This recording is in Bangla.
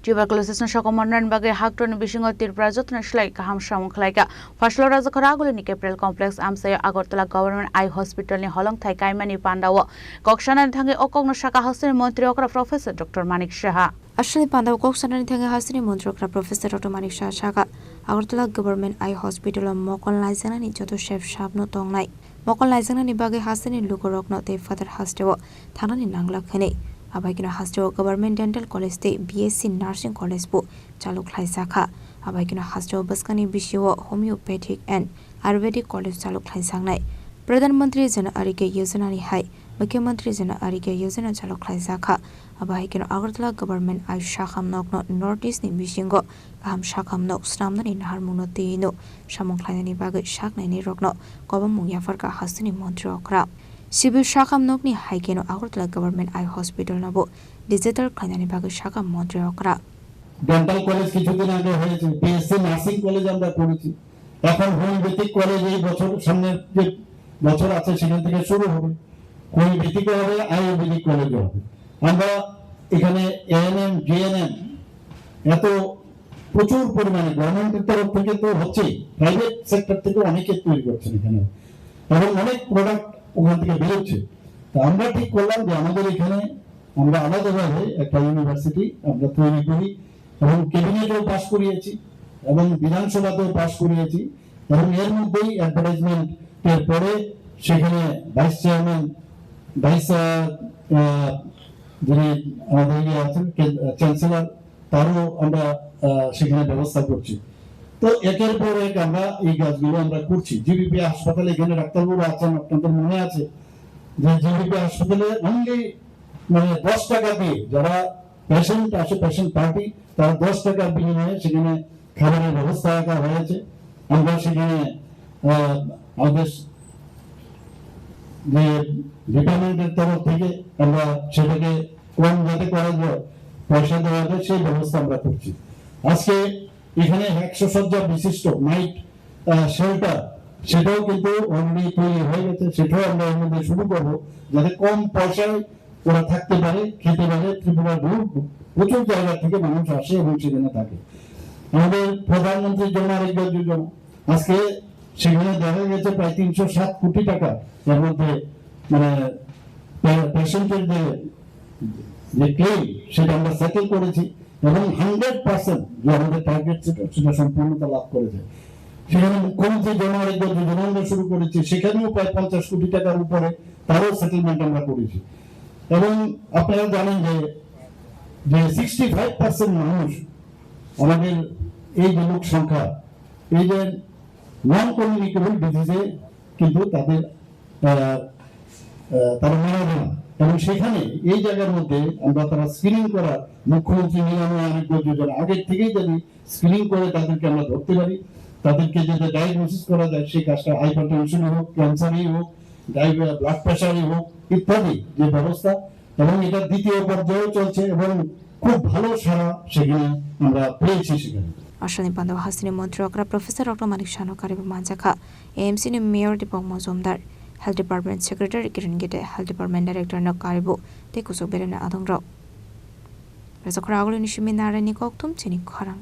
tuberculosis na shakomanan bagay hakton bisingo tirpra jotna shlai kaham samung khlaika faslo raja khara ni April complex amsaya Agartala government eye hospital ni holong thai kaimani pandawo koksana thange okong shaka hasni mantri okra professor Dr. Manik Shaha Ashali Pandaw koksana thange hasni mantri okra professor Dr. Manik Shaha shaka Agartala government eye hospital mokon laisana ni joto chef shabno tongnai mokon laisana ni bagay hasni lukorok no te father hastewo thanani nangla khane Abaikina Hasteo Government Dental College te BSc Nursing College bu Chalu Khlai Sakha Abaikina Hasteo Baskani Bishiwo Homeopathic and Ayurvedic College Chalu Khlai Sangnai Pradhan Mantri Jana Arige Yojana ni hai Mukhyamantri Jana Arige Yojana Chalu Khlai Sakha Abaikina Agartala Government Eye Shakham Nok Notice ni Bishingo Kaham Shakham Nok Snamna ni Harmuno Tino Shamong Khlai ni Bagai Shaknai ni Rokno Kobam Yafarka Hastini Montri Okra Sibu Shakam Nokni Haikeno Agartala Government Eye Hospital Nabo Digital Kanyani Bagu Shakam Montri Okra Dental College কিছুদিন আগে হয়েছে BSc নার্সিং কলেজ আমরা পড়েছি এখন হোমিওপ্যাথিক কলেজ এই বছর সামনে যে বছর আছে সেখান থেকে শুরু হবে হোমিওপ্যাথিক হবে আয়ুর্বেদিক কলেজ হবে আমরা এখানে ANM GNM এত প্রচুর পরিমাণে গভর্নমেন্টের তরফ থেকে তো হচ্ছে প্রাইভেট সেক্টর থেকে অনেকে তৈরি করছেন এখানে এবং অনেক প্রোডাক্ট ওখান থেকে বেরোচ্ছে তো আমরা ঠিক করলাম যে আমাদের এখানে আমরা আলাদাভাবে একটা ইউনিভার্সিটি আমরা তৈরি করি এবং ক্যাবিনেটেও পাস করিয়েছি এবং বিধানসভাতেও পাস করিয়েছি এবং এর মধ্যেই অ্যাডভার্টাইজমেন্ট এর পরে সেখানে ভাইস চেয়ারম্যান যিনি আমাদের আছেন চ্যান্সেলর তারও আমরা সেখানে ব্যবস্থা করছি তো একের পর এক আমরা এই কাজগুলো আমরা করছি জিবিপি হাসপাতালে এখানে ডাক্তারবাবু আছেন আপনাদের মনে আছে যে জিবিপি হাসপাতালে অনলি মানে 10 টাকা দিয়ে যারা পেশেন্ট আসে পেশেন্ট পার্টি তারা 10 টাকার বিনিময়ে সেখানে খাবারের ব্যবস্থা রাখা হয়েছে আমরা সেখানে আমাদের যে ডিপার্টমেন্টের তরফ থেকে আমরা সেটাকে কম যাতে করা যায় পয়সা দেওয়া যায় সেই ব্যবস্থা আমরা করছি আজকে এখানে 100 শয্যা বিশিষ্ট নাইট শেল্টার সেটাও কিন্তু অলরেডি তৈরি হয়ে গেছে সেটাও আমরা এর মধ্যে শুরু করবো যাতে কম পয়সায় ওরা থাকতে পারে খেতে পারে ত্রিপুরা প্রচুর জায়গা থেকে মানুষ আসে এবং সেখানে থাকে আমাদের প্রধানমন্ত্রী জন আরোগ্য যোজনা আজকে সেখানে দেখা গেছে প্রায় 307 কোটি টাকা এর মধ্যে মানে পেশেন্টের যে ক্লেম সেটা আমরা সেটেল করেছি এবং 100% যে আমাদের টার্গেট সেটা সম্পূর্ণতা লাভ করেছে সেখানে মুখ্যমন্ত্রী জন আরোগ্য যোজনা আমরা শুরু করেছি সেখানেও প্রায় 50 কোটি টাকার উপরে তারও সেটেলমেন্ট আমরা করেছি এবং আপনারা জানেন যে 65% মানুষ আমাদের এই যে লোক সংখ্যা এই যে নন কমিউনিকেবল ডিজিজে কিন্তু তারা মারা যায় এবং সেখানে এই জায়গার মধ্যে আমরা তারা স্ক্রিনিং করা মুখ্যমন্ত্রী নিরাময় আরোগ্য যোজনা আগের থেকেই যদি স্ক্রিনিং করে তাদেরকে আমরা ধরতে পারি তাদেরকে যদি ডায়াগনোসিস করা যায় সেই কাজটা হাইপারটেনশন হোক ক্যান্সারই হোক ব্লাড প্রেশারই হোক ইত্যাদি যে ব্যবস্থা এবং এটা দ্বিতীয় পর্যায়ে চলছে এবং খুব ভালো সাড়া সেখানে আমরা পেয়েছি সেখানে Ashani Pandaw Hasini Montri Okra Professor Dr. Manik Shano Karibu Manjaka AMC ni Mayor Dipong Mozumdar Health Department Secretary Kiran Gite Health Department Director no Karibu Tekuso Berena Adongrok Resokra Aglo Nishimi Narani Koktum Chini Kharang